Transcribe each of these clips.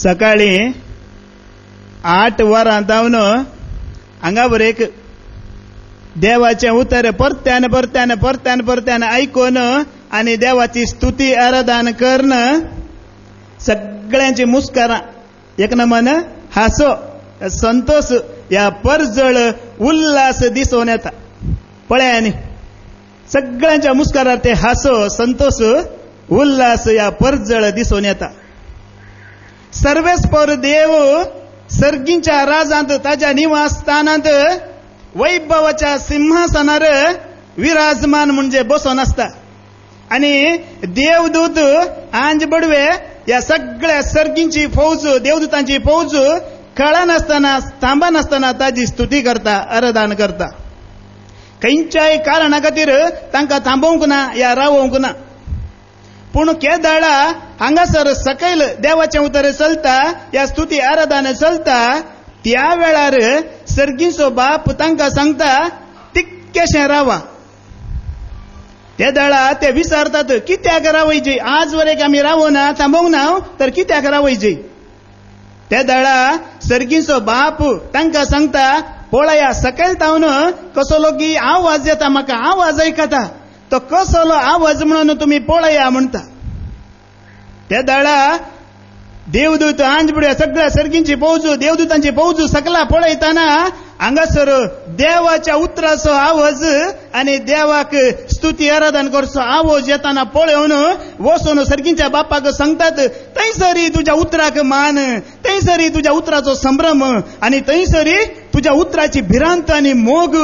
सकाळी 8 वरां जावन हांगावर एक देवाचें उतर परत्यान परत्यान परत्यान परत्यान आयकून आनी देवाची स्तुती आराधना करून सगळ्यांची मुस्कारां एक नमन हासो संतोष ह्या परजळ उल्हास दिसून येता. पळयानी सगळ्यांच्या मुस्कारार ते हासो संतोष उल्हास ह्या परजळ दिसून येता. सर्वेस्पर देव सर्गींच्या राजांत ताच्या निवासस्थानांत वैभवाच्या सिंहासनार विराजमान म्हणजे बसून असता. आणि देवदूत आंज बडवे या सगळ्या सर्गींची फौज देवदूतांची फौज कळा नासतना थांबा नासतना ताची स्तुती करता आराधना करता. खंयच्याय कारणा खातीर तांकां थांबोवंक ना या रावोवंक ना. पूण केदाळा हांगासर सकयल देवाचें उतर चलता या स्तुती आराधना चलता त्या वेळार सर्गीचो बाप तांकां सांगता तितकेशें रावा. केदाळा ते विचारतात कित्याक रावयचे आज वरेक आमी रावना थांबोवंक ना तर कित्याक रावयचे. त्या दाळा सर्गीचो बाप तांकां सांगता पळया सकयल तावन कसलो की आवाज येता म्हाका आवाज आयकता तो कसलो आवाज म्हणून तुमी पळया म्हणटा. त्या दाळा देवदूत आंजबुड्या सगळ्या सर्गींची फौज देवदूतांची फौज सकला पळयतना हांगासर देवाच्या उतराचो आवाज आनी देवाक स्तुती आराधना करचो आवाज येताना पळोवन वचून सर्गींच्या बापाक सांगतात थंयसरी तुज्या उतराक मान थंयसरी तुज्या उतराचो संभ्रम आनी थंयसरी तुज्या उतराची भिरांत आनी मोग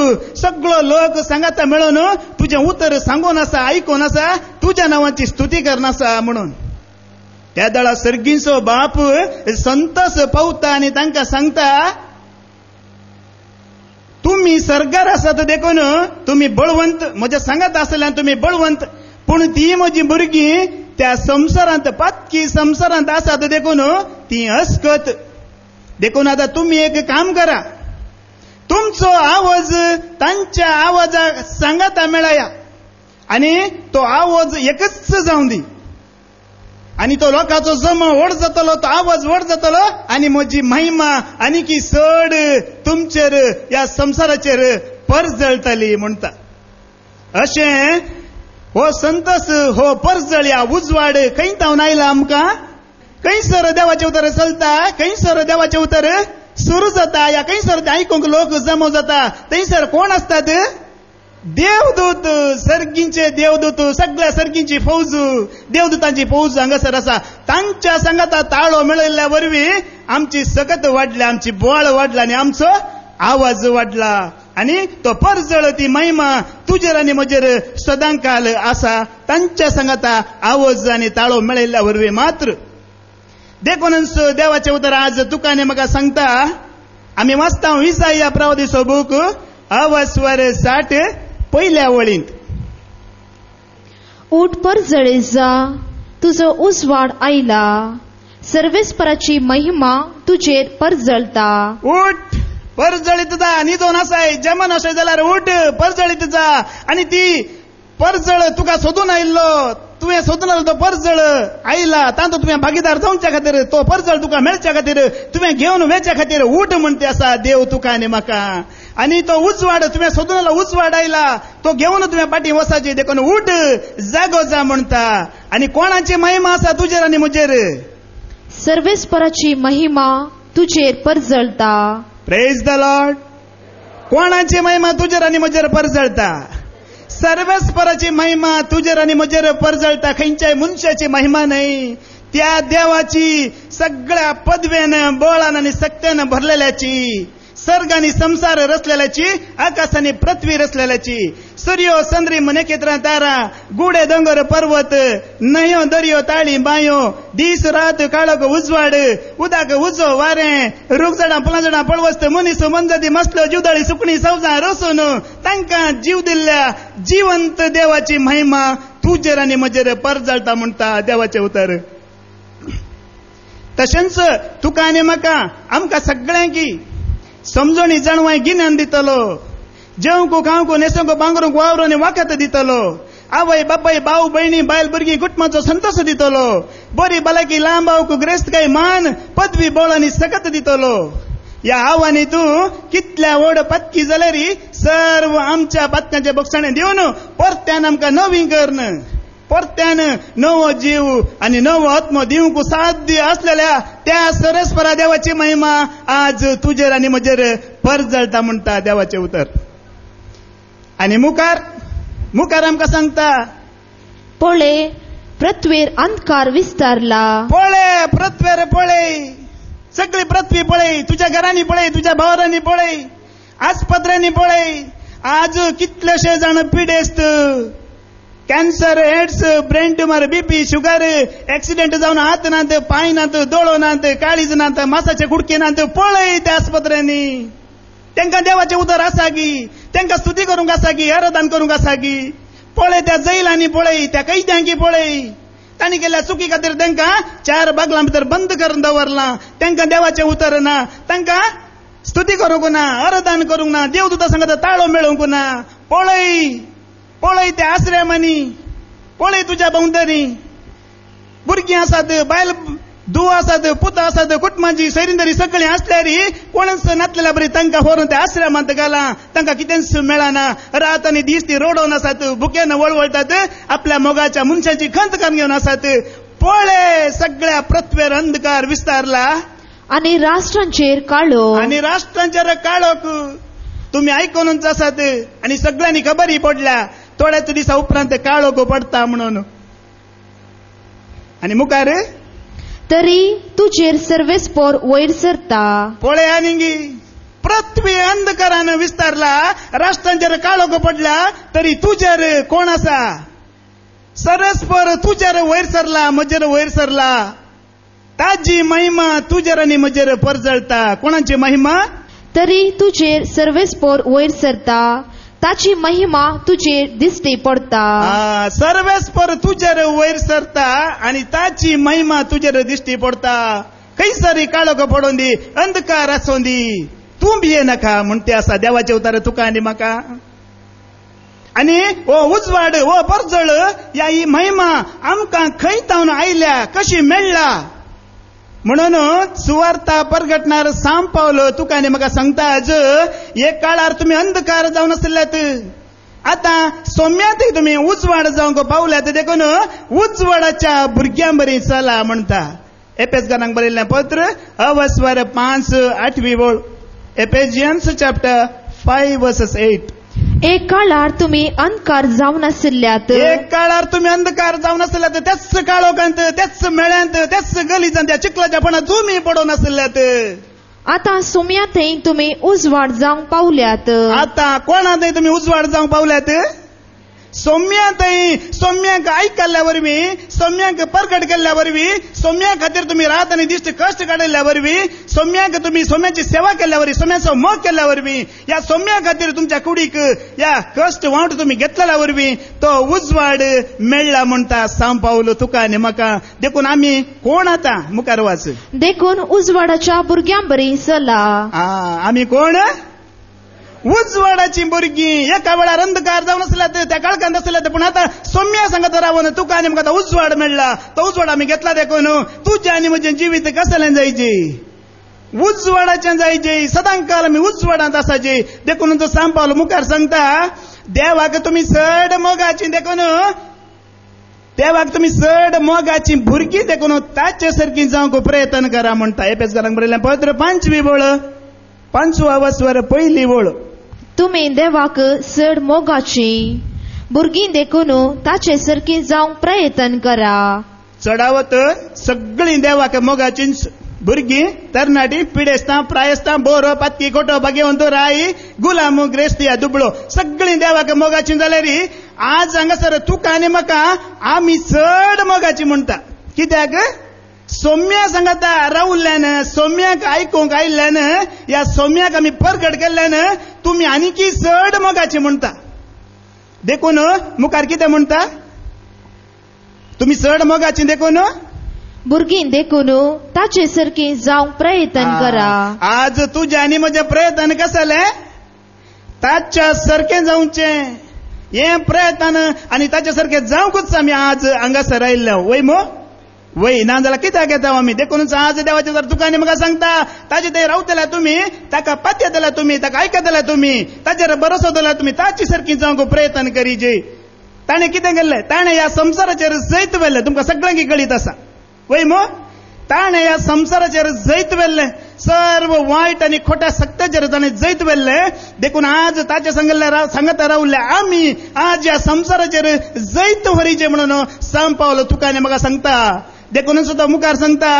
सगळो लोक सांगाता मेळून तुजें उतर सांगून आसा आयकून आसा तुज्या नांवाची स्तुती करनासा म्हणून. त्या दळा सर्गीचो बाप संतोष पावता आनी तांकां सांगता तुम्ही सर्गार आसात देखून तुम्ही बळवंत म्हज्या सांगात आसल्यान तुम्ही बळवंत पूण ती म्हजी भुरगीं त्या संवसारांत पातकी संवसारांत आसात देखून ती अस्कत देखून आता तुम्ही एक काम करा तुमचो आवाज तांच्या आवाजाक सांगाता मेळया आनी तो आवाज एकच जावं दी आनी तो लोकांचो जमो व्हड जातलो तो आवाज व्हड जातलो आनी म्हजी महिमा आनीकी चड तुमचेर ह्या संवसाराचेर परजळटली म्हणटा. अशें हो संतोष हो परजळ ह्या उजवाड खंय तावन आयला आमकां खंयसर देवाचें उतर चलता खंयसर देवाचें उतर सुरू जाता या खंयसर आयकूंक लोक जमो जाता थंयसर कोण आसतात देवदूत सर्गींचे देवदूत सगळ्या सर्गींची फौज देवदूतांची फौज हांगासर आसा. तांच्या सांगाता ताळो मेळयल्ल्या वरवीं आमची सकत वाडली आमची बोळ वाडला आनी आमचो आवाज वाडला आनी तो परजळ ती महिमा तुजेर आनी म्हजेर सदांकाल आसा. तांच्या सांगाता आवाज आनी ताळो मेळयल्ल्या वरवीं मात्र देखूनच देवाचें उतर आज तुका आनी म्हाका सांगता आमी वाचता इसाया प्रवादीचो बूक अवस्वर 60 पहिल्या वळींत ऊठ परजळे जा तुजो उजवाड आयला सर्वेस्पराची महिमा तुजेर परजळता. ऊठ परजळीत जा न्हिदोन आसाय जेमन अशें जाल्यार ऊठ परजळीत जा आनी ती परजळ तुका सोदून आयिल्लो तुवें सोदून आयिल्लो तो परजळ आयला तातूंत तुवें भागीदार जावच्या खातीर तो परजळ तुका मेळच्या खातीर तुवें घेवन वेच्या खातीर ऊठ म्हणटे आसा देव तुका आनी म्हाका आनी तो उजवाड तुवें सोदून आयलो उजवाड आयला तो घेवन तुवें फाटीं वसाची देखून ऊठ जागो जा म्हणटा. आनी कोणाची महिमा आसा तुजेर आनी म्हजेर सर्वेस्पराची महिमा तुजेर परजळता. Praise the Lord. कोणाची महिमा तुजेर आनी म्हजेर परजळता सर्वेस्पराची महिमा तुजेर आनी म्हजेर परजळता. खंयच्याय मनशाची महिमा न्हय त्या देवाची सगळ्या पदवेन बळान आनी सक्त्यान भरलेल्याची सर्ग आनी संसार रचलेल्याची आकाश आनी पृथ्वी रचलेल्याची सूर्यो चंद्री नखेत्रां तारा गुडे दोंगर पर्वत न्हंयो दर्यो ताळी बांयो दीस रात काळोख उजवाड उदक उजो वारें रुखझाडां फुलांझाडां पळवस्त मनीस मनजाती मसल्यो जीवदाळी सुकणी सवजां रसून तांकां जीव दिल्ल्या जिवंत देवाची महिमा तुजेर आनी म्हजेर परजळटा म्हणटा देवाचें उतर. तशेंच तुका आनी म्हाका आमकां सगळ्यांकी समजणी जाणवाय गिन्यान दितलो जेवंकू खावंकू न्हेसोंकू बांगरूंक वावरून वाकत दितलो आवय बापाय भाऊ बहिणी बायल भुरगीं कुटुंबाचो संतोष दितलो बरी भलायकी लांबावक ग्रेस्त काय मान पदवी बळ आनी सकत दितलो. या आव्हानी तूं कितल्या व्हड पत्की जाल्यारी सर्व आमच्या पत्कांचे बक्षणे दिवन परत्यान आमकां नवी करन, परत्यान नवो जीव आनी नवो आत्मो दिवंक साध्य असलेल्या त्या सरस्परा देवाची महिमा आज तुजेर आनी म्हजेर परजळटा म्हणटा देवाचें उतर. आनी मुखार आमकां सांगता, पळय पृथ्वीर अंधकार विस्तारला. पळय पृथ्वीर पळय, सगळी पृथ्वी पळय, तुझ्या घरांनी पळय, तुझ्या भावरांनी पळय, आस्पत्र्यांनी पळय. आज कितलेशे जाण पिडेस्त, cancer, AIDS, brain tumour, BP, sugar, accident जावन हात नात, पांय नात, दोळो नात, काळीज नात, मासाचे कुडके नात. पळय त्या आस्पत्र्यांनी. तांकां देवाचें उतर आसा की, तांकां स्तुती करूंक आसा की, आराधन करूंक आसा की. पळय त्या जैलांनी पळय, त्या कैद्यांकी पळय, तांणी केल्या चुकी खातीर तांकां 4 बागलां भितर बंद करून दवरलां. तांकां देवाचें उतर ना, तांकां स्तुती करूंक ना, आराधन करूंक ना, देवदूता संगत ताळो मेळोवंक ना. पळय त्या आश्रमांनी, पळय तुज्या भोंवतणी भुरगीं आसात, बायल धुव आसात, पुतां आसात, कुटुंबाची सैरिंदरी सगळी आसल्यारी कोणच नातलेल्या बरी तांकां व्हरून त्या आश्रमांत घालां. तांकां कितेंच मेळना. रात आनी दीस ती रोडोवन आसात, भुक्यान वळवळटात, आपल्या मोगाच्या मनशांची खंत कान घेवन आसात. पळय सगळ्या पृथ्वीर अंधकार विस्तारला आनी राष्ट्रांचेर काळोख. तुम्ही आयकूनच आसात आनी सगळ्यांनी खबरी पडल्या थोड्याच दिसा उपरांत काळोख पडटा म्हणून. आनी मुखार, तरी तुजेर सर्वेस्पर वयर सरता. पळय आनी पृथ्वी अंधकारान विस्तारला, राष्ट्रांचेर काळोख पडला, तरी तुजेर कोण आसा? सर्वेस्पर तुजेर वयर सरला, म्हजेर वयर सरला. ताजी महिमा तुजेर आनी म्हजेर परजळटा. कोणाची महिमा? तरी तुजेर सर्वेस्पर वयर सरता, ताची महिमा तुजेर दिश्टी पडता. सर्वेस्पर तुजेर वयर सरता आनी ताची महिमा तुजेर दिश्टी पडता. खंयसरी काळोख पडोवन दी, अंधकार आसोवन दी, तूं भिये नाका म्हणते आसा देवाचें उतर तुका आनी म्हाका. आनी हो उजवाड, हो परजळ, ह्या ही महिमा आमकां खंय तावन आयल्या, कशी मेळ्ळा म्हणून सुवार्ता परगटणार सांब पावलो तुका आनी म्हाका सांगता. आज एक काळार तुमी अंधकार जावन आसल्यात, आतां सोम्यातय तुमी उजवाड जावंक पावल्यात. देखून उजवाडाच्या भुरग्यां बरी चला म्हणटा. एपेसकारांक बरयल्लें पत्र 5:8 वळ. एपेजियन्स चॅप्टर 5:8. एक काळार तुमी अंधकार जावन आशिल्ल्यात, एक काळार तुमी अंधकार जावन आसल्यात, त्याच काळोखांत, त्याच मेळ्यांत, त्याच गलिजांत, त्या चिखलाच्या पणात तुमी पडोवन आसल्यात. आतां सोम्यातय तुमी उजवाड जावंक पावल्यात. आतां कोणातय तुमी उजवाड जावंक पावल्यात. सोम्याक आयकल्ल्या वरवीं, सोम्याक परगट केल्ल्या वरवीं, सोम्या खातीर तुमी रात आनी दिश्ट कश्ट काडिल्ल्या वरवीं, सोम्याक तुमी सोम्याची सेवा केल्ल्या वरवीं, सोम्याचो मोग केल्ल्या वरवीं, या सोम्या खातीर तुमच्या कुडीक या कश्ट वांट तुमी घेतलेल्या वरवीं तो उजवाड मेळ्ळा म्हणटा सांब पावलो तुका आनी म्हाका. देखून आमी कोण आतां? मुखार वाच. देखून उजवाडाच्या भुरग्यां बरी चला. आमी कोण? उजवाडाची भुरगीं. एका वेळार अंधकार जावन आसल्यात, त्या काळखांत आसल्यात, पूण आतां सोम्या सांगत रावन तुका आनी म्हाका उजवाड मेळ्ळा. तो उजवाड आमी घेतला. देखून तुजें आनी म्हजें जिवीत कसलें जायचें? उजवाडाचें जायचें. सदांकाल आमी उजवाडांत आसाचे. देखून तो सांब पावलो मुखार सांगता, देवाक तुमी चड मोगाची, देखून देवाक तुमी चड मोगाची भुरगीं, देखून ताचे सारकी जावंक प्रयत्न करा म्हणटा. एपेसकारांक बरयल्लें पत्र 5वी वळ 5वा 1 वळ. तुमी देवाक चड मोगाची भुरगीं, देखून ताचे सारकी जावंक प्रयत्न करा. चढावत सगळीं देवाक मोगाची भुरगीं, तरणाटी, पिडेस्तां, प्रायस्तां, बोर, पातकी, कोटो, भाग्यवंत, राई, गुलाम, ग्रेस्ती, दुबळो, सगळीं देवाक मोगाची जाल्यार आज हांगासर तुका आनी म्हाका आमी चड मोगाची म्हणटा. कित्याक? सोम्या सांगता रावल्ल्यान, सोम्याक आयकूंक आयिल्ल्यान, या सोम्याक आमी परगट केल्ल्यान तुमी आनीकी चड मोगाची म्हणटा. देखून मुखार कितें म्हणटा? तुमी चड मोगाची. देखून भुरगीं, देखून ताचे सारकी जावंक प्रयत्न करा. आज तुजें आनी म्हजें प्रयत्न कसलें? ताच्या सारकें जावचें. हे प्रयत्न आनी ताचे सारकें जावंकूच आमी आज हांगासर आयिल्ले. वय मो वय नांजाला कित्याक येता आमी देखूनच आज देवाचे जर तुकाने म्हाका सांगता ताजे ते रावतल्या तुमी ताका पातयतल्या तुमी ताका आयकतल्या तुमी ताजेर भरोसो दवरला तुमी ताची सारकी जावंक प्रयत्न करीजे. ताणें कितें केल्लें ताणें ह्या संवसाराचेर जैत वेल्लें तुमकां सगळ्यांक कळीत आसा वय मो ताणें ह्या संवसाराचेर जैत वेल्लें सर्व वायट आनी खोट्या सत्याचेर ताणें जैत वेल्लें देखून आज ताचे सांगत रावल्ले आमी आज ह्या संवसाराचेर जैत व्हरीचे म्हणून सांपावलो तुकाने म्हाका सांगता. देखून सुद्दां मुखार सांगता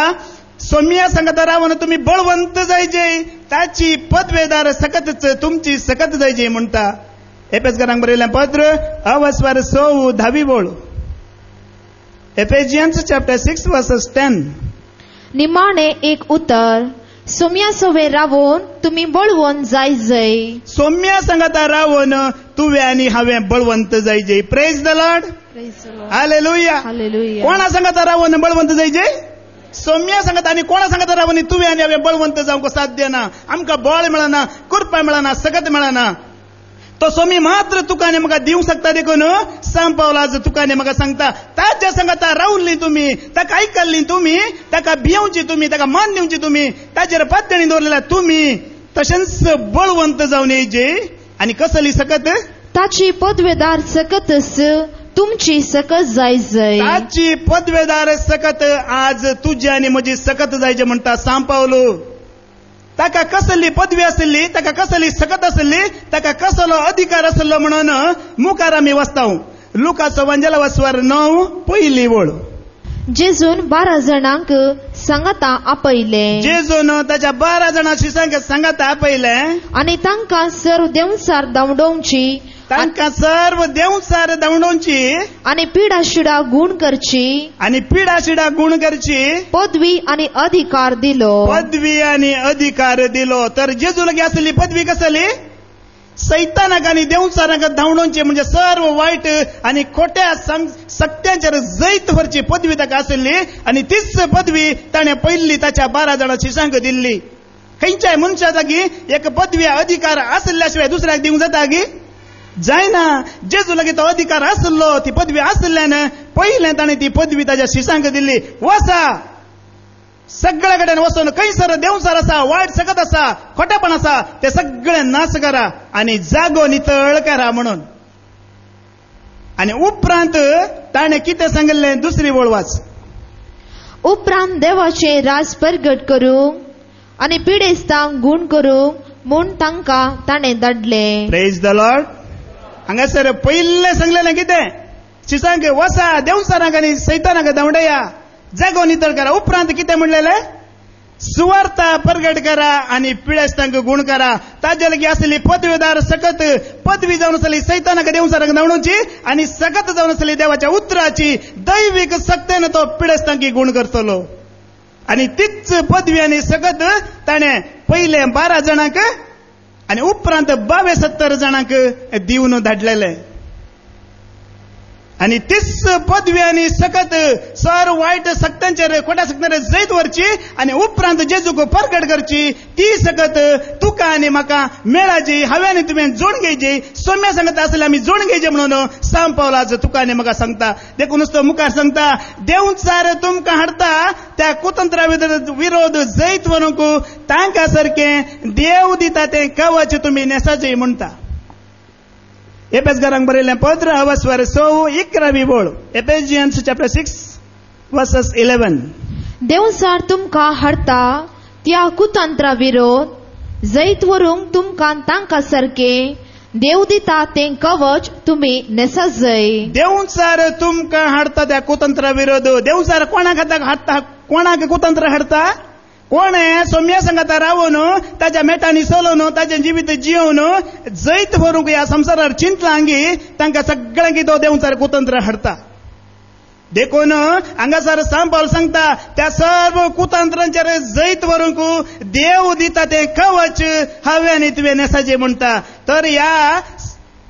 सोम्या सांगता रावन तुमी बळवंत जायचे ताची पदवेदार सकतच तुमची सकत जायचे म्हणटा. एपेसकारांक बरयलें पत्र अवस्वार 10वी बोळ एफेजियन्स चॅप्टर 6 वर्सेस 10. निमाणे एक उतर सोम्या सवे रावून तुम्ही बळवंत जायजय. सोम्या सांगता रावन तुवें आनी हांवें बळवंत जायजे. Praise the lord. हालेलुया. कोणा सांगता रावन बळवंत जायजे सोम्या सांगता आनी कोणा सांगता रावन तुवें आनी हांवें बळवंत जावंक साध्य ना. आमकां बळ मेळना कृपा मेळना सकत मेळना. तो सोमी मात्र तुकाने म्हाका दिवंक शकता देखून सांपावला आज तुकाने म्हाका सांगता ताच्या सांगता रावल्ली तुमी ताका आयकल्ली तुमी ताका भियेवची तुमी ताका मान दिवची तुमी ताचेर पातळी दवरलेल्या तुमी तशेंच बळवंत जावन येयचे. आनी कसली सकत ताची पदवेदार सकतच तुमची सकत जायजय. ताची पदवेदार सकत आज तुजी आनी म्हजी सकत जायचे म्हणटा सांपावलो. ताका कसली पदवी आसली ताका कसली सकत आसली ताका कसलो अधिकार आसलो म्हणून मुखार आमी वाचता. लुकाचो वंजला वाचवार 9 पहिली ओळ. जेजून 12 जाणांक सांगता आपयले. जेजून ताच्या 12 जाणांची सांगता आपयले आनी तांकां सर्व देवसार धांवडोवची तांकां सर्व देवसार धांवडोवची आनी पिडा शिडा गूण करची आनी पिडा शिडा गूण करची पदवी आनी अधिकार दिलो. पदवी आनी अधिकार दिलो. तर जेजू लागी आसली पदवी कसली सैतानाक आनी देवसारांक धांवडोवची म्हणजे सर्व वायट आनी खोट्या सत्याचेर जैत व्हरची पदवी ताका आसली. आनी तीच पदवी ताणें पयली ताच्या 12 जाणां शिशांक दिल्ली. खंयच्याय मनशा जागी एक पदवी अधिकार आसल्या शिवाय दुसऱ्याक दिवंक जाता गी जायना. जेजू लागी तो अधिकार आसलो ती पदवी आसल्यान पयलें ताणें ती पदवी ताच्या शिशांक दिल्ली. वसा सगळ्या कडेन वचून खंयसर देवसार आसा वायट सकत आसा खोटेपण आसा ते सगळें नाश करा आनी जागो नितळ करा म्हणून. आनी उपरांत ताणें कितें सांगिल्लें दुसरी ओळ वाच. उपरांत देवाचे राज परगट करूंक आनी पिडेस्तांक गूण करूंक म्हूण तांकां ताणें धाडले. Praise the Lord. हांगासर पयलें सांगलेलें कितें शिशांक वसा देवसारांक आनी सैतानाक धांवडया जागो नितळ करा. उपरांत कितें म्हणलेलें सुवार्ता परगट करा आनी पिडेस्तांक गूण करा. ताजे लागीं आसली पदवेदार सकत पदवी जावन आसली सैतानाक देवसारांक धांवडोवची आनी सकत जावन आसली देवाच्या उतराची दैवीक सक्तेन तो पिडेस्तांक गूण करतलो. आनी तीच पदवी आनी सकत ताणें पयले 12 जाणांक आनी उपरांत 72 जाणांक दिवन धाडलेले. आनी तीच पदवी आनी सकत सर्व वायट सक्त्यांचेर खोट्या सक्त्यांचेर जैत व्हरची आनी उपरांत जेजूक परगट करची. ती सकत तुका आनी म्हाका मेळाची हांवें आनी तुवें जोड घेवची. सोम्या सांगता आसले आमी जोड घेवचे म्हणून सांपावला आज तुका आनी म्हाका सांगता. देखूनच तो मुखार सांगता देवचार तुमकां हाडटा त्या कुतंत्रा विरोध जैत व्हरूंक तांकां सारकें देव दिता तें कवच तुमी नेसाचें म्हणटा. एपेसकारांक बरयलें पत्र अवस्वार 11वी ओळ एफेजियन्स चॅप्टर 6 वर्सेस 11. देवसार तुमकां हाडटा त्या कुतंत्रा विरोध जैत व्हरूंक तुमकां तांकां सारकें देव दिता तें कवच तुमी नेसाजय. देवसार तुमकां हाडटा त्या कुतंत्रा विरोध. देवसार कोणाक हाडटा कोणाक कुतंत्र हाडटा कोणे सोम्या सांगता रावून ताच्या मेटांनी चलोवन ताचें जिवीत जियोवन जैत व्हरूंक ह्या संवसारार चिंतलांगी तांकां सगळ्यांक तो देवचार कुतंत्र हाडटा. देखून हांगासर सांपावल सांगता त्या सर्व कुतंत्रांचेर जैत व्हरूंक देव दिता तें कवच हांवें आनी तुवें नेसाचें म्हणटा. तर ह्या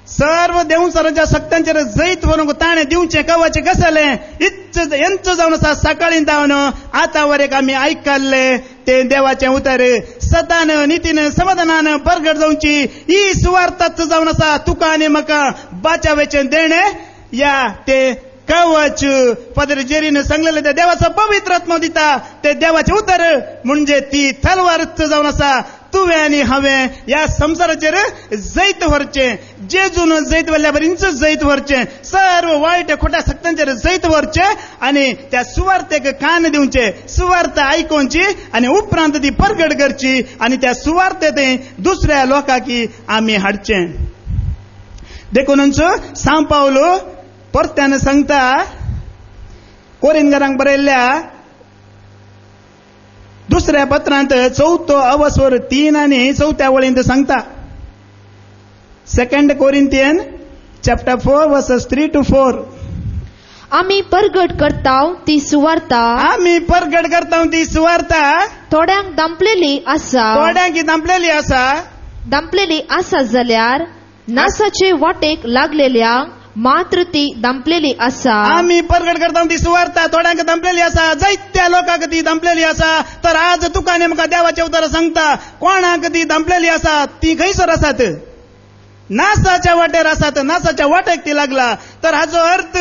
सर्व देवसारांच्या सक्त्यांचेर जैत व्हरूंक ताणें दिवचें कवच कसलें यांच जावन आसा. सकाळीं जावन आतां वरेक आमी आयकल्लें तें देवाचें उतर सतान नितीन समाधानान परगट जावची ही सुवार्थाच जावन आसा. तुका आनी म्हाका बाचावेचें देणें या ते कवच पदर जेरीनं सांगलेलं त्या देवाचं पवित्र आत्मा दिता ते देवाचे उतर म्हणजे ती तलवार जावन आसा तुवें आनी हांवें ह्या संवसाराचेर जैत व्हरचें जेजून जैत व्हरल्या बरींच जैत व्हरचें सर्व वायट खोट्या सक्तांचेर जैत व्हरचें आनी त्या सुवार्थेक कान दिवचे सुवार्थ आयकोवची आनी उपरांत ती परगट करची आनी त्या सुवार्थेंत दुसऱ्या लोकांक आमी हाडचें देखूनच सांव पावलो परत्यान सांगता कोरिंथकारांक बरयल्ल्या दुसऱ्या पत्रांत 4 अवस्वर 3 आनी 4 वळींत सांगता 2 कोरिंथियन चॅप्टर 4 वर्सेस 3 to 4 आमी परगट करताव ती सुवार्ता आमी परगट करताव ती सुवार्ता थोड्यांक दंपलेली आसा जाल्यार नासाचे वाटेक लागलेल्या मात्र ती दंपलेली आसा आमी परगट करता ती सुवार्ता थोड्यांक दंपलेली आसा जायत्या लोकांक ती दंपलेली आसा तर आज तुका नेमका देवाचे उतर सांगता कोणाक ती दंपलेली आसा ती खंयसर आसात नासाच्या वाटेर आसात नासाच्या वाटेक ती लागला तर हाचो अर्थ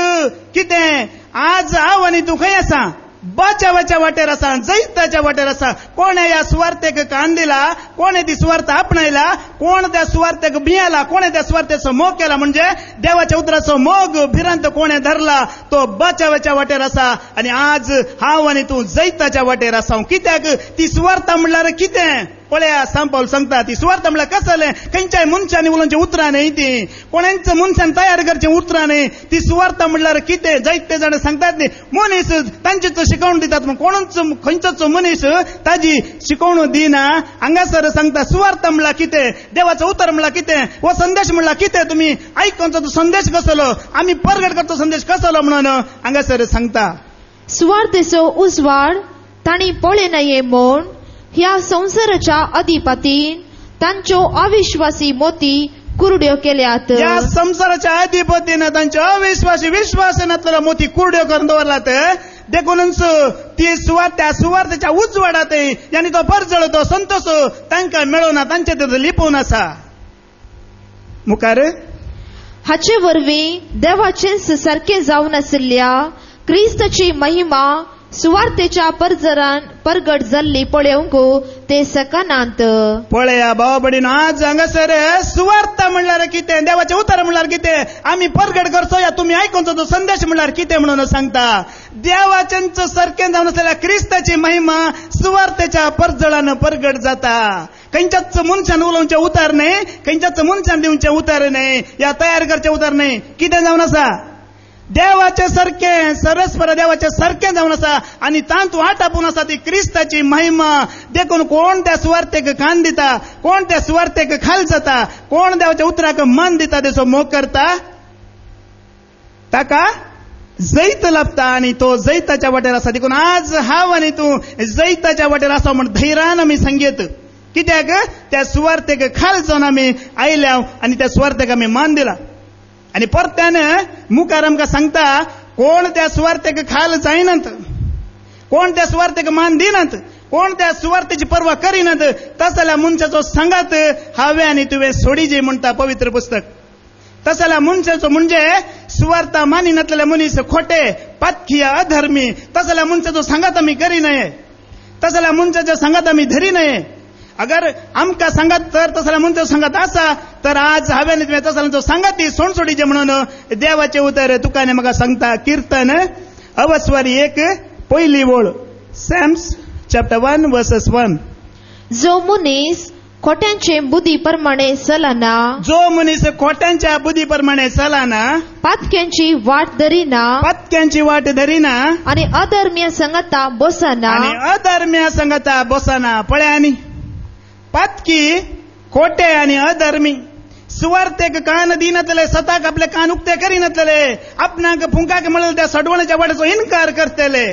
कितें आज हांव आनी तूं खंय आसा बाच्यावाच्या वाटेर आसा जैताच्या वाटेर आसा कोणे ह्या सुवार्थेक कान दिला कोणे ती सुवार्थ आपणायला कोण त्या सुवार्थेक भियाला कोणे त्या सुवार्थेचो मोग केला म्हणजे देवाच्या उतराचो मोग भिरांत कोणे धरला तो बाच्यावाच्या वाटेर आसा आनी आज हांव आनी तूं जैताच्या वाटेर आसा कित्याक ती सुवार्थ म्हणल्यार कितें पळया सांव पावलो सांगता ती सुवार्थ म्हणल्यार कसलें खंयच्याय मनशांनी उलोवचें उतरां न्हय ती कोणाच मनशान तयार करचें उतरां न्हय ती सुवार्थ म्हणल्यार कितें जायते जाण सांगतात न्ही मनीस तांचेच शिकवण दितात कोणूच खंयचोच मनीस ताजी शिकवण दिना हांगासर सांगता सुवार्थ म्हणल्यार कितें देवाचो उतर म्हणल्यार कितें हो संदेश म्हणल्यार कितें तुमी आयकोनचो तो संदेश कसलो आमी परगट करचो संदेश कसलो म्हणून हांगासर सांगता सुवार्थेचो उजवाड तांणी पळय नये म्हूण ह्या संसाराच्या अधिपतीन तांच्यो अविश्वासी मोती कुरड्यो केल्यात या संसाराच्या अधिपतीन तांच्यो अविश्वासी विश्वास नातलेलो मोती कुरड्यो करून दवरलात देखूनच ती त्या सुवार्थेच्या उजवाडात यांनी तो परजळ तो संतोष तांकां मेळोना तांचे ते लिपून आसा मुखार हाचे वरवीं देवाचेंच सारकें जावन आशिल्ल्या क्रिस्ताची महिमा सुवार्थेच्या परजरान परगट जाल्ली पळोवंक ते सकनांत पळया भाव भयण आज हांगासर सुवार्थ म्हणल्यार कितें देवाचें उतर म्हणल्यार कितें आमी परगट करचो या तुमी आयकोनचो तो संदेश म्हणल्यार कितें म्हणून सांगता देवाचेंच सारकें जावन आसलेल्या क्रिस्ताची महिमा सुवार्थेच्या परजळान परगट जाता खंयच्याच मनशान उलोवचें उतर न्हय खंयच्याच मनशान दिवचें उतर न्हय या तयार करचें उतर न्हय कितें जावन आसा देवाचे सारखें सरस्पर देवाचे सारखें जावन आसा आनी तांतू आटापून आसा ती क्रिस्ताची महिमा देखून कोण त्या सुवार्थेक कान दिता कोण त्या सुवार्थेक खाल जाता कोण देवाच्या उतराक मान दिता तेचो मोग करता ताका जैत लाभता आनी तो जैताच्या वाटेर आसा देखून आज हांव आनी तूं जैताच्या वाटेर आसा म्हण धैर्यान आमी सांगेत कित्याक त्या सुवार्थेक खाल जावन आमी आयल्या आनी त्या सुवार्थेक आमी मान दिला आनी परत्यान मुखार आमकां सांगता कोण त्या सुवार्थेक खाल जायनात कोण त्या सुवार्थेक मान दिनात कोण त्या सुवार्थेची पर्वा करिनात तसल्या मनशाचो सांगात हांवें आनी तुवें सोडिजे म्हणटा पवित्र पुस्तक तसल्या मनशाचो म्हणजे सुवार्थ मानिनातलेले मनीस खोटे पातखी अधर्मी तसल्या मनशाचो सांगात आमी करी नये तसल्या मनशाच्या सांगात आमी धरी नये अगर आमकां सांगात तर तसल्या मनशाचो सांगात आसा तर आज हांवें तुवें तसल्यांचो सांगाती सोडसोडीचे म्हणून देवाचे उतर तुका आनी म्हाका सांगता कीर्तन अवस्वर 1 पयली ओळ सॅम्स चॅप्टर 1 वर्सेस 1 जो मनीस खोट्यांचे बुद्धी प्रमाणे चलना जो मनीस खोट्यांच्या बुद्धी प्रमाणे चलना पातक्यांची वाट धरिना आनी अधर्म्य संगता बसना पळय आनी पातकी खोटे आनी अधर्मी सुवार्थेक कान दिनातले सताक आपले कान उक्ते करिनातले आपणाक फुंकाक मेळिल्ल्या त्या सडवण्याच्या वाटेचो इन्कार करतले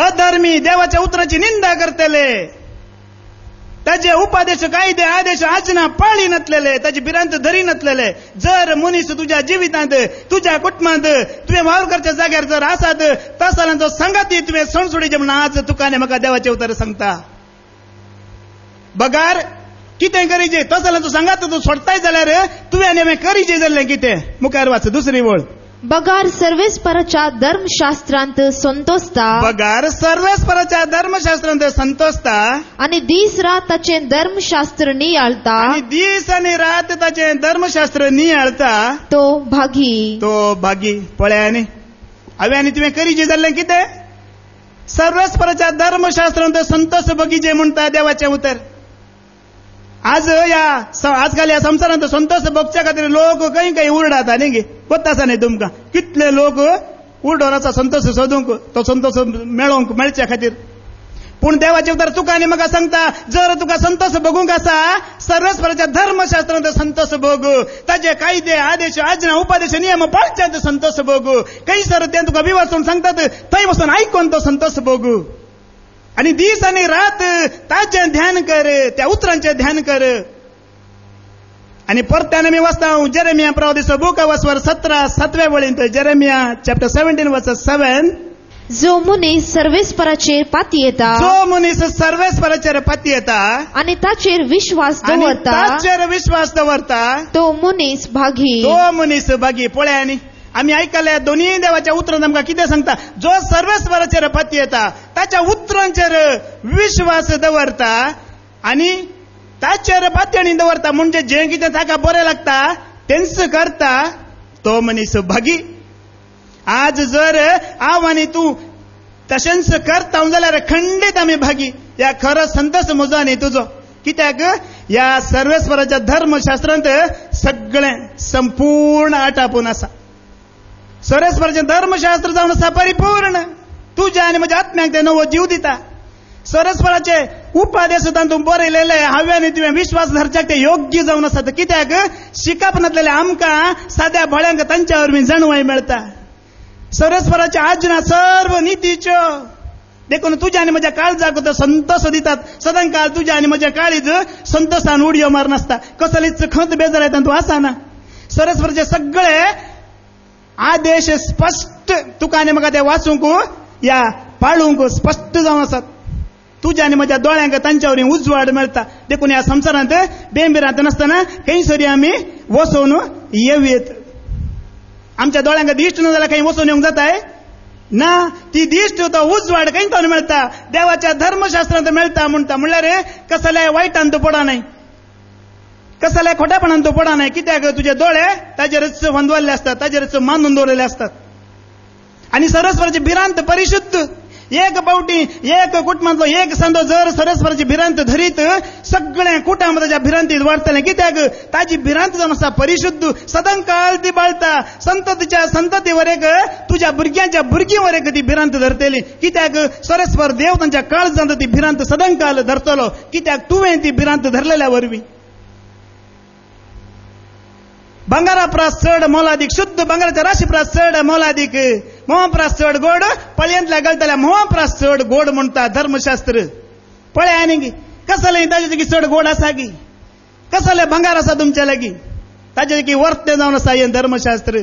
अधर्मी देवाच्या उतराची निंदा करतले ताजे उपादेश कायदे आदेश आचना पाळी नसलेले ताची भिरांत धरी नसलेले जर मनीस तुझ्या जिवितांत तुझ्या कुटुंबांत तुवें वावर करच्या जाग्यार जर आसात तसल्यांचो सांगाती तुवें सोडसोडीचे म्हण आज तुका आनी म्हाका देवाचें उतर सांगता बगार कितें करीचे तसल्यांचो सांगात तूं सोडताय जाल्यार तुवें आनी हांवें करीचे जाल्लें कितें मुखार वाच दुसरी ओळ बगार सर्वेस्पराच्या धर्मशास्त्रांत संतोषता बगार सर्वेस्पराच्या धर्मशास्त्रांत संतोषता आणि दीस रात ताचे धर्मशास्त्र नियाळता आणि दीस आणि रात ताचे धर्मशास्त्र नियाळता तो भागी पळ्यांनी हांवें आनी तुवें करीचे जाल्लें कितें सर्वेस्पराच्या धर्मशास्त्रांत संतोष बगीचे म्हणटा देवाचें उतर आजकाल या संवसारांत संतोष भोगच्या खातीर लोक खंय उरडात न्ही गे कोत्ता आसा न्ही तुमकां कितले लोक उरडोर आसा संतोष सोदूंक तो संतोष मेळच्या खातीर पूण देवाचे उतर तुका आनी म्हाका सांगता जर तुका संतोष भोगूंक आसा सर्वेस्पराच्या धर्मशास्त्रांत संतोष भोग ताचे कायदे आदेश आज्ञा उपादेश नियम पाळच्यात संतोष भोग खंयसर ते तुका विवाचून सांगतात थंय वचून आयकून तो संतोष भोग आणि दीस आणि रात ताचें ध्यान कर त्या उतरांचें ध्यान कर आणि परत्यान मी वाचता जेरेमिया प्रवादीचो बूक ऑफ वर्स 17 7व्या वळींत जेरेमिया चॅप्टर 17 वर्स 7 जो मनीस सर्वेस्पराचेर पाती येता आणि ताचेर विश्वास दवरता तो मनीस भागी पळय आम्ही ऐकले दोन्ही देवाच्या उतरांत आमकां कितें सांगता जो सर्वेस्पराचेर पाती येता ताच्या उतरांचेर विश्वास दवरता आणि ताचेर पातयणी दवरता म्हणजे जें कितें ताका बरें लागता तेंच करता तो मनीस भागी आज जर हांव आनी तूं तशेंच करता जाल्यार खंडीत आमी भागी या खरो संतोष म्हजो आनी तुजो कित्याक या सर्वेस्पराच्या धर्मशास्त्रांत सगळें संपूर्ण आटापून आसा सर्वेस्पराचें धर्मशास्त्र जावन आसा परिपूर्ण तुज्या आनी म्हज्या आत्म्याक ते नवो जीव दिता सर्वेस्पराचे उपादेश तातूंत बरयलेले हांवें आनी तुवें विश्वास धरच्याक ते योग्य जावन आसात कित्याक शिकप नासलेले आमकां साद्या भळ्यांक तांच्या वरवीं जाणवाय मेळटा सर्वेस्पराच्या आज्ञा सर्व नितीच्यो देखून तुज्या आनी म्हज्या काळजाक तो संतोष दितात सदां काळ तुज्या आनी म्हज्या काळीज संतोषान उडयो मार नासता कसलीच खंत बेजार येता तूं आसाना सर्वेस्पराचे सगळे आदेश स्पष्ट तुका आनी म्हाका ते वाचूंक या पाळूंक स्पष्ट जावन आसात तुज्या आनी म्हज्या दोळ्यांक तांच्या वरवीं उजवाड मेळटा देखून ह्या संवसारांत बेंबिरांत नासतना खंयसरी आमी वचून येवयेत आमच्या दोळ्यांक दिश्ट न जाल्यार खंय वचून येवंक जाताय ना ती दिश्ट तो उजवाड खंयच्यान मेळटा देवाच्या धर्मशास्त्रांत मेळटा म्हणल्यार कसल्या वायटान तूं पडा न्हय कसल्या खोटेपणान तूं पडा न्हय कित्याक तुजे दोळे ताजेरच वंदवल्ले असतात ताजेरच मानून दवरलेले असतात आनी सर्वेस्पराची भिरांत परिशुद्ध एक पावटी एक कुटुंबांतलो एक सांदो जर सर्वेस्पराची भिरांत धरीत सगळें कुटुंब ताच्या भिरांतीत वाडटलें कित्याक ताजी भिरांत जावन आसा परिशुद्ध सदां काळ ती बाळटा संततीच्या संतती वरेक तुज्या भुरग्यांच्या भुरगीं वरेक ती भिरांत धरतली कित्याक सर्वेस्पर देव तांच्या काळजांत ती भिरांत सदां काळ धरतलो कित्याक तुवें ती भिरांत धरलेल्या वरवीं बंगारापरास चड मोलादीक शुद्ध बंगाराच्या राशीपरास चड मोलादीक मोहपरास चड गोड पळयंतल्या गळतल्या मोहपरास चड गोड म्हणटा धर्मशास्त्र पळय आनी कसलें ताजे जागी चड गोड आसा गी कसलें बंगार आसा तुमच्या लागीं ताजे जागी वर्ते जावन आसा हें धर्मशास्त्र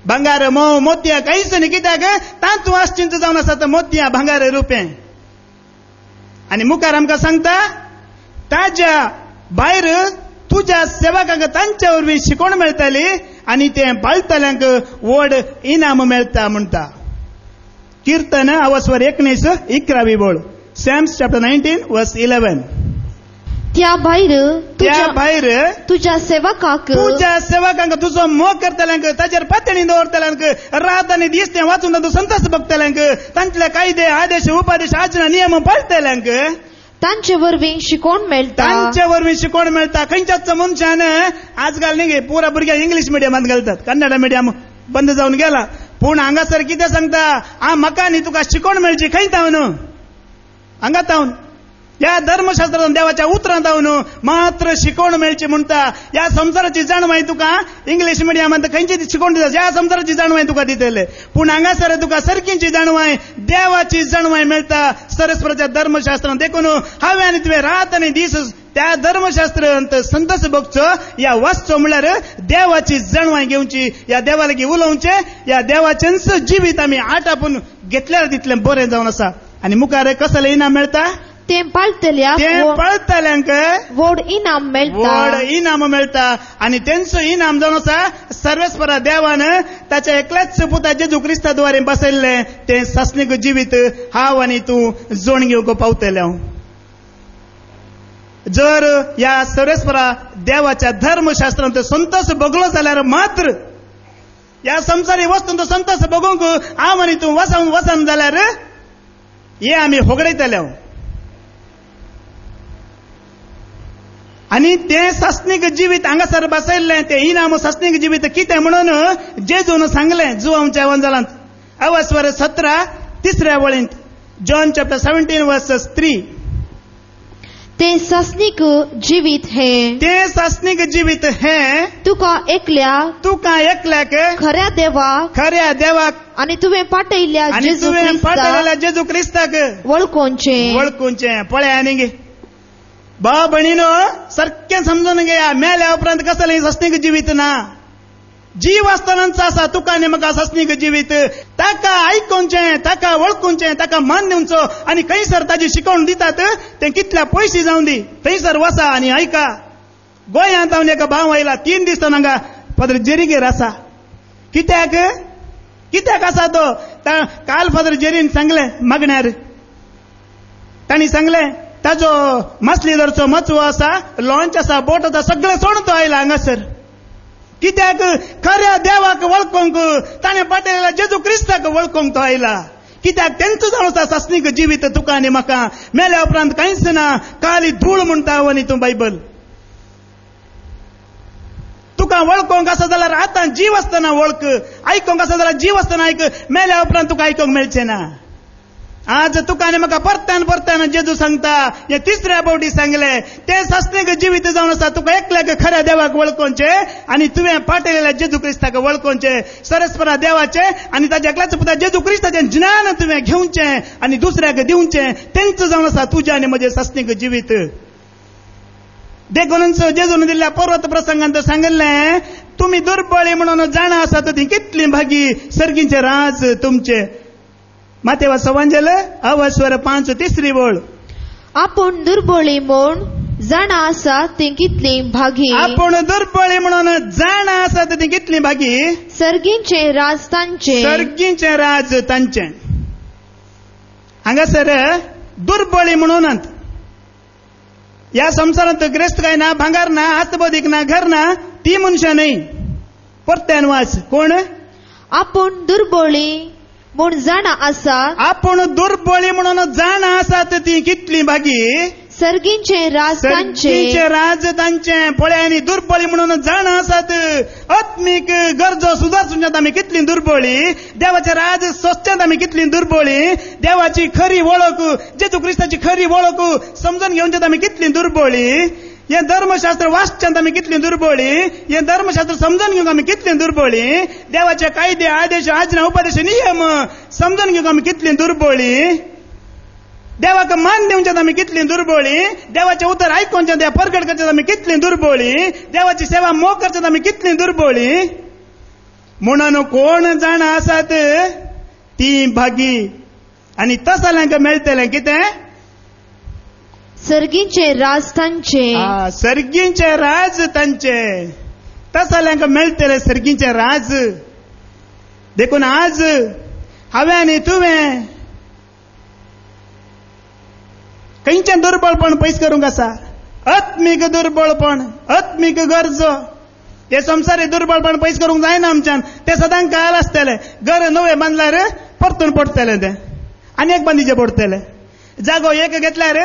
बंगार मोह मोतयां कांयच न्ही कित्याक तातूंत आश्चिंत जावन आसा तर मोतयां भांगार रुपें आनी मुखार आमकां सांगता ताज्या भायर तुज्या सेवकांक तांच्या वरवीं शिकवण मेळटली आनी ते पाळटल्यांक व्हड इनाम मेळटा म्हणटा कीर्तन अवस्वर 19 बोल सॅम्स चॅप्टर 19 वर्स 11 त्या भायर तुज्या सेवकांक तुजो मोग करतल्यांक ताचेर पातयणी दवरतल्यांक रात आनी दीस ते वाचून तूं संतोश भोगतल्यांक तांतले कायदे आदेश उपादेश आज्ञा नियम पाळटल्यांक तांचे वरवीं शिकवण मेळटा खंयच्याच मनशान आजकाल न्ही पुरा भुरग्याक इंग्लीश मिडियमांत घालतात कन्नड मिडियम बंद जावन गेला पूण हांगासर कितें सांगता म्हाका न्ही तुका शिकवण मेळची खंय तावन हांगा तावन या धर्मशास्त्रांत देवाच्या उतरांत तावन मात्र शिकवण मेळची म्हणटा या संवसाराची जाणवाय तुका इंग्लीश मिडियमांत खंयची शिकवण दिता या संवसाराची जाणवाय तुका दितले पूण हांगासर तुका सरकींची जाणवाय देवाची जाणवाय मेळटा सर्वेस्पराच्या धर्मशास्त्रांत देखून हांवें आनी तुवें रात आनी दीस त्या धर्मशास्त्रांत संतोष भोगचो या वाचचो म्हळ्यार देवाची जाणवाय घेवची या देवा लागीं उलोवचें या देवाचेंच जिवीत आमी आटापून घेतल्यार तितलें बरें जावन आसा आनी मुखार कसलें इनाम मेळटा ते पळतल्यांक व्हड इनाम मेळटा आणि तेंचो इनाम जावन आसा सर्वेस्परा देवान ताच्या एकल्याच पुता जेजू क्रिस्ताद्वारे बसयल्ले ते सस्नीक जिवीत हांव आनी तूं जोड घेवंक पावतले. जर या सर्वेस्परा देवाच्या धर्मशास्त्रांत संतोष बगलो जाल्यार मात्र या संसारी वस्तूंचो संतोष बगूंक हांव आनी तूं वचन जाल्यार हे आमी होगडयतले. आणि ते सस्नीक जिवीत हांगासर बसयल्लें ते इनाम सस्नीक जिवीत कितें म्हणून जेजून सांगलें जुवांच्या एवंजलांत अवस्वर 17 3 वळींत जॉन चॅप्टर 17 वर्सेस 3. ते सस्नीक जिवीत हे तुका एकल्याक खऱ्या देवाक आणि तुवें पाठयल्ल्या जेजू क्रिस्ताक वळखोवचें. पळय आनी भाव भयणीनो सारकें समजून घेया. मेल्या उपरांत कसलें सस्नीक जिवीत ना. जीव आसतनाच आसा तुका आनी म्हाका सस्नीक जिवीत. ताका आयकुचें, ताका वळखुचें, ताका मान दिवचो आनी खंयसर ताजी शिकवण दितात ते कितल्या पयशे जावन दी थंयसर वसा आनी आयका. गोंयांत हांव एका भाव आयला 3 दीस हांगा फादर जेरीगेर आसा. कित्याक आसा तो काल फादर जेरीन सांगलें मागण्यार. तांणी सांगलें ताजो मासलीदरचो मचवो आसा, लॉन्च आसा, बोट आसा, सगळें सोडून तो आयला हांगासर. कित्याक खऱ्या देवाक वळखोंक ताणें पाठयलेल्या जेजू क्रिस्ताक वळखोंक तो आयला. कित्याक तेंचो जावन आसा सस्नीक जिवीत तुका आनी म्हाका. मेल्या उपरांत कांयच ना, खाली धूळ म्हणटा आनी तूं बायबल. तुका वळखोंक आसा जाल्यार आतां जीव आसतना वळख, आयकोंक आसा जाल्यार जीव आसतना आयक. मेल्या उपरांत तुका आयकोंक मेळचें ना. आज तुका आनी म्हाका परतान जेजू सांगता हे 3ऱ्या फावटी सांगले ते सस्नीक जिवीत जावन आसा तुका एकल्याक खऱ्या देवाक वळखोवचें आनी तुवें पाठयलेल्या जेजू क्रिस्ताक वळखोवचें. सरस्परा देवाचें आनी ताच्या एकल्याच पुता जेजू क्रिस्ताचें ज्ञान तुवें घेवचें आनी दुसऱ्याक दिवचें. तेंच जावन आसा तुजें आनी म्हजें सस्नीक जिवीत. देखून जेजून दिल्ल्या पर्वत प्रसंगांत सांगलें तुमी दुर्बळी म्हणून जाणा आसात ती कितली भागी सर्गीचें राज तुमचें. मातेवा सवांजल अवस्वर 5 3 वळ. आपण दुर्बळी म्हूण जाणा आसा ती कितली भागी. आपण दुर्बळी म्हणून जाणा आसात ती कितली भागी. सर्गीचें राज तांचें. हांगासर दुर्बळी म्हणून या संसारांत ग्रेस्त काय ना, भांगार ना, आतबोधीक ना, घर ना, ती मनशां न्हय. परत्यान वाच कोण. आपण दुर्बळी म्हूण जाणा आसा. आपण दुर्बळी म्हणून जाणा आसात ती कितली भागी. सर्गीचें राज तांचें. पळय आनी दुर्बळी म्हणून जाणा आसात. आत्मीक गरजो सुदारचुंच्यात आमी कितली दुर्बळी. देवाचें राज सोंसच्यांत आमी कितली दुर्बळी. देवाची खरी वळख, जेजू क्रिस्ताची खरी वळख समजून घेवच्यांत आमी कितली दुर्बळी. हे धर्मशास्त्र वाचच्यांत आमी कितली दुर्बळी. हे धर्मशास्त्र समजून घेवंक आमी कितली दुर्बळी. देवाचे कायदे आदेश आज्ञा उपदेश नियम समजून घेवंक आमी कितली दुर्बळी. देवाक मान दिवच्यांत आमी कितली दुर्बळी. देवाचें उतर आयकोवचें देव परगट करच्यांत आमी कितली दुर्बळी. देवाची सेवा मोग करच्यांत आमी कितली दुर्बळी. म्हणून कोण जाणा आसात ती भागी आनी तसल्यांक मेळटलें कितें. सर्गीचें राज तांचें. सर्गीचें राज तांचें. तसल्यांक मेळटलें सर्गीचें राज. देखून आज हांवें आनी तुवें खंयचें दुर्बळपण पयस करूंक आसा. आत्मीक दुर्बळपण, आत्मीक गरजो, हे संवसारी दुर्बळपण पयस करूंक जायना आमच्यान. ते सदां काल आसतलें. घर नवें बांदल्यार परतून पडटलें तें आनी एक बांदिचें पडटलें. जागो एक घेतल्यार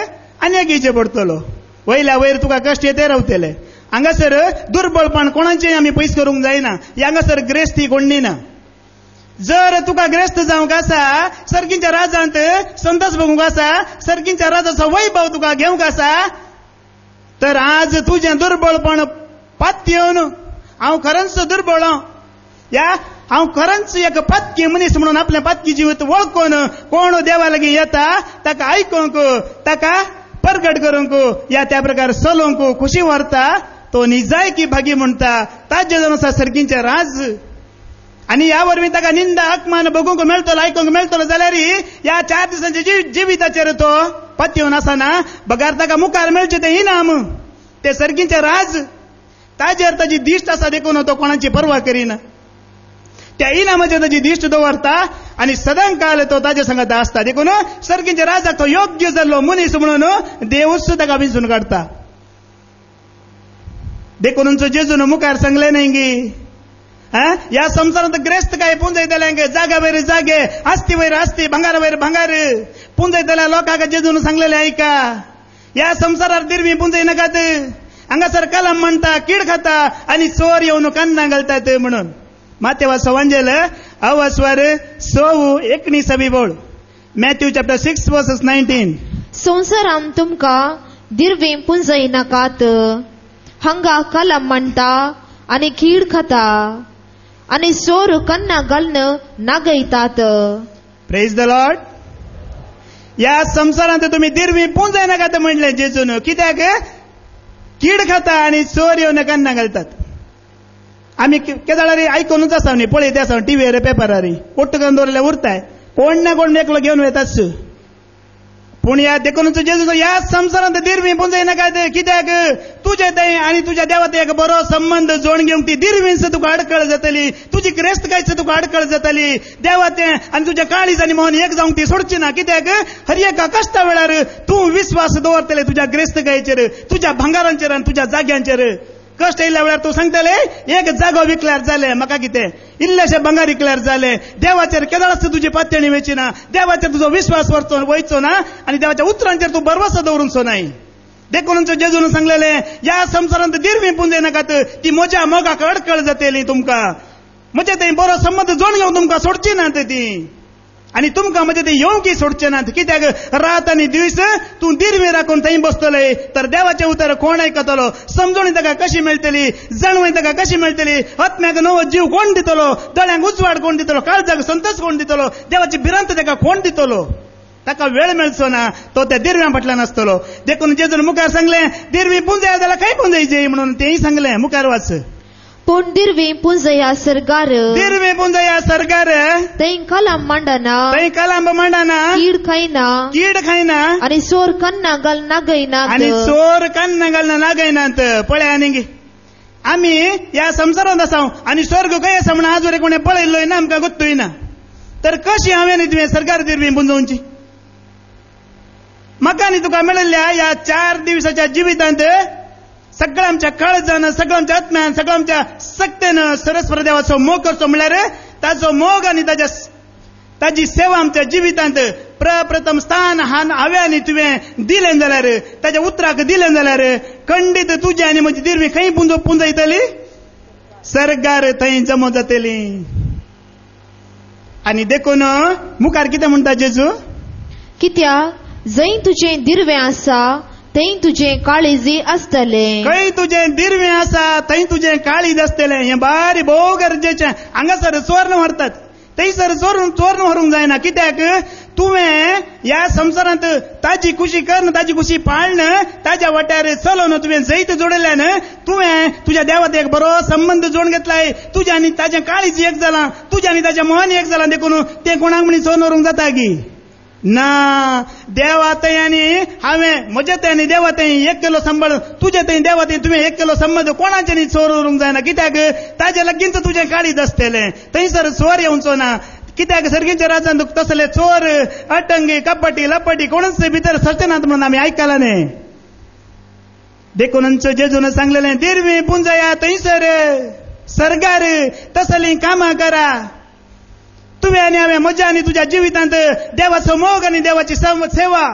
आनी एक घेवचें पडटलो. वयल्या वयर तुका कश्ट येते रावतले. हांगासर दुर्बळपण कोणाचें आमी पयस करूंक जायना. हांगासर ग्रेस्ती कोण्णी ना. जर तुका ग्रेस्त जावंक आसा, सर्गीच्या राजांत संतोष भोगूंक आसा, सर्गीच्या राजाचो वैभव तुका घेवंक आसा, तर आज तुजें दुर्बळपण पात येवन हांव खरेंच दुर्बळ हांव खरेंच एक पातकी मनीस म्हणून आपलें पातकी जिवीत वळखून कोण देवा लागीं येता ताका आयकूंक, ताका परगट करूंक, या त्या प्रकार चलोवंक खुशी व्हरता, तो निजायकी भागी म्हणटा. ताजे जावन आसा सर्गीचें राज. आनी ह्या वरवीं ताका निंदा अपमान बगूंक मेळटलो, आयकूंक मेळटलो जाल्यार ह्या 4 दिसांच्या जिविताचेर तो पातयेवन आसाना बगार ताका मुखार मेळचे ते इनाम ते सर्गीचे राज ताजेर ताजी दिश्ट आसा देखून तो कोणाची पर्वा करिना त्या इनामाचेर ताजी दिश्ट दवरता आनी सदां काल तो ताजे सांगात आसता देखून सर्गीचे राजाक तो योग्य जाल्लो मनीस म्हणून देवूच ताका विंचून काडटा देखून जेजून मुखार सांगले न्ही गी या संसारांत ग्रेस्त काय पुंजयतल्यांक जागा वयर जागे आस्ती वयर आस्ती भांगारा वयर भांगार पुंजयतल्या लोकांक जेजून सांगलेले ऐका या संसारार दिरवी पुंजय नाकात हांगासर कलम म्हणटा कीड खाता आनी चोर येवन कान्नां घालतात म्हणून मातेवा सवांजेल अवस्वर 19 बोल मॅथ्यू चॅप्टर 6 वर्सेस 19 संसारान तुमका दिरवी पुंजय नाकात हांगा कलम म्हणटा आनी कीड खाता आनी चोर कन्ना घालून नागयतात. Praise the Lord. या संसारांत तुम्ही दिरवी पुंजय नाकात म्हणले जेजून कित्याक कीड खाता आनी चोर येवन कन्ना घालतात. आमी केदाळारी आयकूनच आसा न्ही पळयत आसा टीव्हीर पेपरारी पोट्ट करून दवरले उरताय कोण ना कोण एकलो घेवन वयताच पूण या देखून जेजू या संसारांत दिरवी पुंजय नाकात कित्याक तुजे थंय आनी तुज्या देवा एक बरो संबंध जोड घेवंक ती दिरवींच तुका अडकळ जातली तुजी क्रेस्तकायच तुका अडकळ जातली देवा तें आनी तुज्या काळीज आनी मोहन एक जावंक ती सोडची ना कित्याक हर एका कश्टा वेळार तूं विश्वास दवरतले तुज्या क्रेस्तकायचेर तुज्या भांगारांचेर आनी तुज्या जाग्यांचेर कष्ट येयल्या वेळार तूं सांगतले एक जागो विकल्यार जाले म्हाका कितें इल्लेशे भांगार विकल्यार जाले देवाचेर केदाळच तुजी पातयणी वेची ना देवाचेर तुजो विश्वास वयचो ना आनी देवाच्या उतरांचेर तूं भरवसो दवरूंचो नाय. देखून जेजून सांगलेले या संसारांत दिरवी पुंजय नाकात ती म्हज्या मोगाक अडकळ जातली तुमकां म्हणजे थंय बरो संबंध जोड घेवन तुमकां सोडची नात ती आनी तुमकां म्हणजे ते येवंकी सोडचे नात कित्याक रात आनी दीस तूं दिरवी राखून थंय बसतले तर देवाचे उतर कोण आयकतलो समजून ताका कशी मेळटली जाणवय ताका कशी मेळटली आत्म्याक नवो जीव कोण दितलो दोळ्यांक उजवाड कोण दितलो काळजाक संतोष कोण दितलो देवाची भिरांत ताका कोण दितलो ताका वेळ मेळचो ना तो त्या दिरव्या फाटल्यान आसतलो. देखून जेजून मुखार सांगले दिरवी पुंजय जाल्यार खंय पुंजयची म्हणून तेंय सांगलें मुखार वाच. पूण दिरवी पुंजया सरगार थंय कलम मांडना कीड खायना आनी चोर कन्ना घाल नागयनात पळय आनी आमी ह्या संसारांत आसा आनी स्वर्ग खंय आसा म्हणून आजून कोणें पळयल्लोय ना आमकां गोत्तूय ना तर कशी हांवें तुवें सरकार दिरवी पुंजोवची म्हाका न्ही तुका मेळिल्ल्या ह्या 4 दिवसाच्या जिवितांत सगळं आमच्या काळजान सगळं आमच्या आत्म्यान सगळं आमच्या सक्तेन सरस्वती देवाचो मोग करचो म्हळ्यार ताचो मोग आनी ताजी सेवा आमच्या जिवितांत प्रप्रथम स्थान हांवें आनी तुवें दिलें जाल्यार ताच्या उतराक दिलें जाल्यार खंडीत तुजी आनी म्हजी दिरवी खंय पुंजयतली सरगार थंय जमो जातली. आनी देखून मुखार कितें म्हणटा जेजू कित्याक जंय तुजें दिरवें आसा थंय तुजें काळीजी आसतले खंय तुजें दिरवें आसा थंय तुजें काळीज आसतलें हें बारी भोव गरजेचें. हांगासर चोर व्हरतात थंयसर चोर व्हरूंक जायना कित्याक तुवें ह्या संसारांत ताजी खुशी करन ताजी खुशी पाळन ताज्या वाट्यार चलोवन तुवें जैत जोडल्यान तुवें तुज्या देवात एक बरो संबंध जोडून घेतलाय तुज्या आनी ताजें काळीज एक जालां तुज्या आनी ताजें मोहन एक जालां देखून तें कोणाक म्हणी चोर व्हरूंक जाता गी ना देवा थंय आनी हांवें म्हजे थंय आनी देवा थंय एक केलो संबंध तुजे थंय देवा थंय तुवें एक केलो संबंध कोणाचें न्ही चोर व्हरूंक जायना कित्याक ताजे लागींच तुजें काळीज आसतलें थंयसर चोर येवचो ना कित्याक सर्गीच्या राज्यांत तसले चोर अटंगी कपटी लपटी कोणूच भितर सरचनात म्हणून आमी आयकलां न्ही. देखून जेजून सांगलेलें दिरवी पुंजया थंयसर सरगार तसलीं कामां करा तुवें आनी हांवें म्हज्या आनी तुज्या जिवितांत देवाचो मोग आनी देवाची सेवा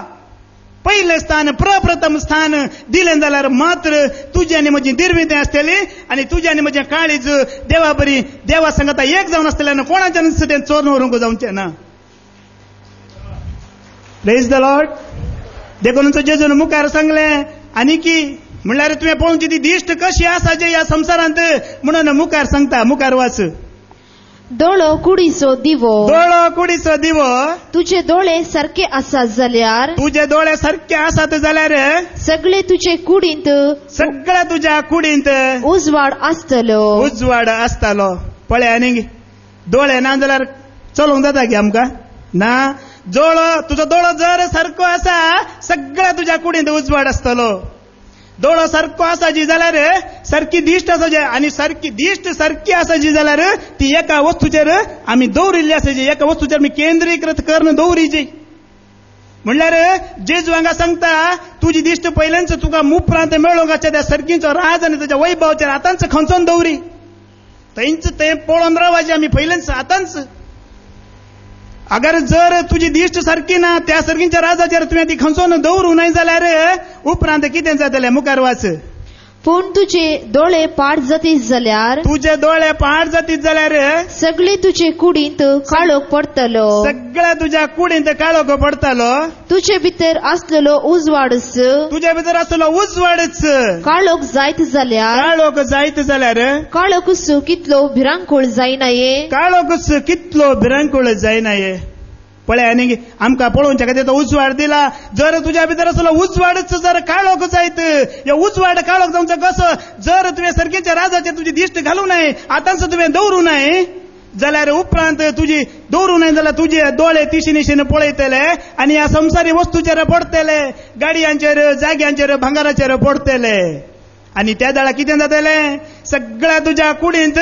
पयलें स्थान प्रप्रथम स्थान दिलें जाल्यार मात्र तुजी आनी म्हजी दिरवी थंय आसतली आनी तुजें आनी म्हजें काळीज देवा बरी देवा सांगता एक जावन आसतलें कोणाच्यान तें चोर व्हरूंक जावचें ना. Praise the Lord. देखून जेजून मुखार सांगलें आनी की म्हणल्यार तुवें पळोवची ती दिश्ट कशी आसा जे ह्या संवसारांत म्हणून मुखार सांगता मुखार वाच. दोळो कुडीचो दिवो तुजे दोळे सारखे आसात जाल्यार सगळे तुजे कुडींत सगळ्या तुज्या कुडींत उजवाड आसतलो. पळय आनी दोळे ना जाल्यार चलोवंक जाता की आमकां ना तुझो दोळो जर सारको आसा सगळ्या तुझ्या कुडींत उजवाड आसतलो. दोळो सारको आसा जी जाल्यार सारकी दिश्ट आसा जी आनी सारकी दिश्ट सारकी आसा जी जाल्यार ती एका वस्तूचेर आमी दवरिल्ली आसा जी एका वस्तूचेर आमी केंद्रीकृत करून दवरिची. म्हणल्यार जेजू हांगा सांगता तुजी दिश्ट पयलेंच तुका मुपरांत मेळोंक आसता त्या सर्गींचो राज आनी ताच्या वैभवाचेर आतांच खंचोन दवरी. थंयच तें पळोवन रावायचें आमी पयलेंच आतांच. अगर जर तुजी दिश्ट सारकी ना त्या सर्गींच्या राजाचेर तुवें ती खंचोन दवरूं न्हय जाल्यार उपरांत कितें जातलें मुखार वाच. पूण तुजे दोळे पाड जातीत जाल्यार तुजे दोळे पाड जातीत जाल्यार सगळे तुजे कुडींत काळोख पडतलो. सगळ्या तुज्या कुडींत काळोख पडतलो. तुजे भितर आसलेलो उजवाडच तुज्या भितर आसलेलो उजवाडच काळोख जायत जाल्यार काळोखूच कितलो भिरांकूळ जायनाये. काळोखूच कितलो भिरांकूळ जायनाये. पळय आनी आमकां पळोवच्या खातीर तो उजवाड दिला. जर तुज्या भितर आसलो उजवाडच जर काळोख जायत ह्यो उजवाड काळोख जावचो कसो. जर तुवें सर्गेच्या राजाचेर तुजी दिश्ट घालूं न्हय आतांच तुवें दवरूं न्हय जाल्यार उपरांत तुजी दवरूं न्हय जाल्यार तुजे दोळे तिशीनिशीन पळयतले आनी ह्या संवसारी वस्तूचेर पडटले, गाडयांचेर जाग्यांचेर भांगाराचेर पडटले. आनी त्या दाळा कितें जातलें सगळ्या तुज्या कुडींत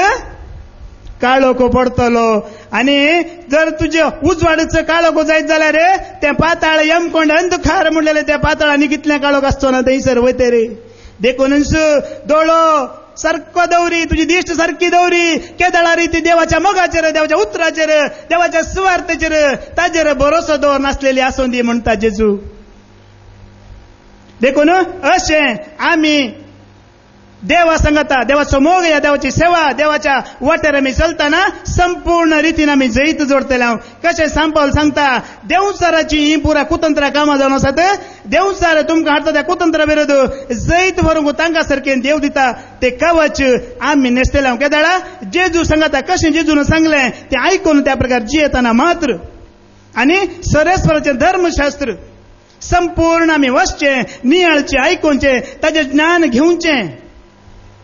काळोख पडतलो. आनी जर तुजे उजवाडच काळोख जायत जाल्यार तें पाताळ यमकोंड अंधकार म्हणलेलें त्या पाताळांनी कितलें काळोख आसचो ना थंयसर वयतर. देखूनच दोळो सारको दवरी, तुजी दिश्ट सारकी दवरी. केदळा रीती देवाच्या मोगाचेर, देवाच्या उतराचेर, देवाच्या सुवार्थेचेर ताजेर भरोसो दवर नासलेली आसूं दी म्हणटा जेजू. देखून अशें आमी देवा सांगता देवाचो मोग या देवाची सेवा देवाच्या वाटेर आमी चलतना संपूर्ण रितीन आमी जैत जोडतले. हांव कशें सांपावल सांगता देवचाराची ही पुरा कुतंत्रां कामां जावन आसात. देवचार तुमकां हाडटा त्या कुतंत्रा विरोध जैत व्हरूंक तांकां सारकें देव दिता ते कवच आमी नेसतले. हांव केदाळा जेजू सांगता कशें जेजून सांगलें तें आयकून त्या प्रकार जियेतना मात्र आनी सरेस्वराचें धर्मशास्त्र संपूर्ण आमी वचचें, नियाळचें, आयकूचें, ताचें ज्ञान घेवचें.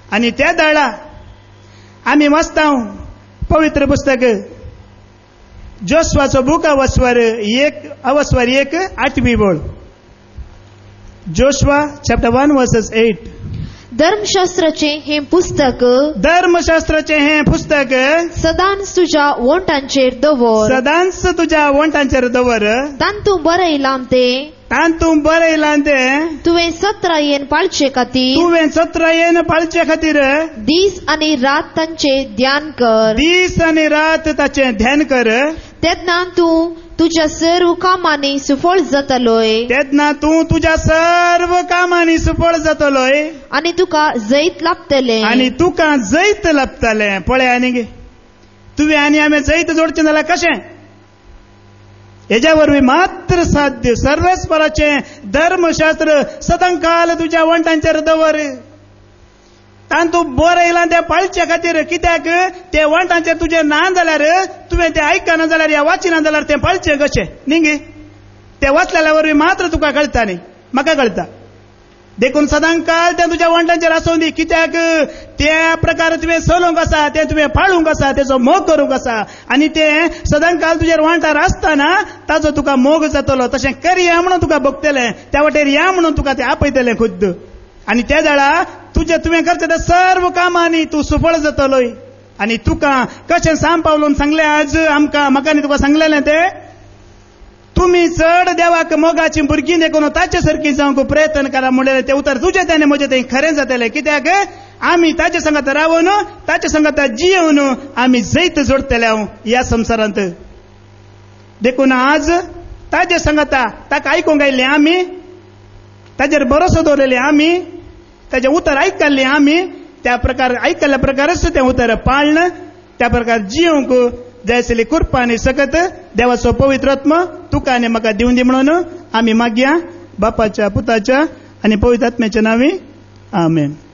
आनी त्या दाळा आमी वाचता पवित्र पुस्तक जोशवाचो बूक अवस्वर 1:8 बोल. Joshua chapter 1:8. धर्मशास्त्राचें हें पुस्तक सदांच तुज्या वोंटांचेर दवर. तांतूं बरयलां तें तुवें सत्रायेन पाळचे खातीर दीस आनी रात तांचें ध्यान कर. तेन्ना तूं तुज्या सर्व कामांनी सुफळ जातलोय आनी तुका जैत लाभतलें. पळय आनी तुवें आनी आमी जैत जोडचें जाल्यार कशें हेज्या वरवीं मात्र साध्य. सर्वेस्पराचें धर्मशास्त्र सदांकाल तुज्या वंटांचेर दवर. तांतूं बरयलां तें पाळचे खातीर. कित्याक ते वंटांचेर तुजें ना जाल्यार तुवें तें आयकना जाल्यार या वाचिना जाल्यार तें पाळचें कशें न्ही. तें वाचलेल्या वरवीं मात्र तुका कळटा न्ही, म्हाका कळटा. देखून सदांकाल तें तुज्या वंटांचेर आसूं दी. कित्याक त्या प्रकार तुवें चलोवंक आसा, तें तुवें पाळूंक आसा, तेचो मोग करूंक आसा. आनी तें सदांकाल तुजेर वांटार आसतना ताचो तुका मोग जातलो. तशें करया म्हणून तुका भोगतलें, त्या वाटेर या म्हणून तुका तें आपयतलें खुद्द. आनी त्या दाळा तुवें करचें तें सर्व कामांनी तूं सुफळ जातलोय. आनी तुका कशें सांपावलून सांगलें आज म्हाका न्ही तुका सांगलेलें तें तुमी चड देवाक मोगाची भुरगीं देखून ताचे सारकी जावंक प्रयत्न करा म्हणलें तें उतर तुजें तें म्हजें तें खरें जातलें. कित्याक आमी ताचे संगत रावून ताचे संगत जियेवन आमी जैत जोडतले ह्या संवसारांत. देखून आज ताचे संगता ताका आयकूंक आयिल्ले आमी, ताजेर भरोसो दवरलेले आमी, ताजें उतर आयकल्लें आमी, त्या प्रकार आयकल्ल्या प्रकारच तें उतर पाळण, त्या प्रकार जियोंक जाय आशिल्ली कृपा आनी सकत देवाचो पवित्र आत्मा तुका आनी म्हाका दिवन दी म्हणून आमी मागया बापाच्या, पुताच्या आनी पवित्र आत्म्याच्या नांवी. आमेन.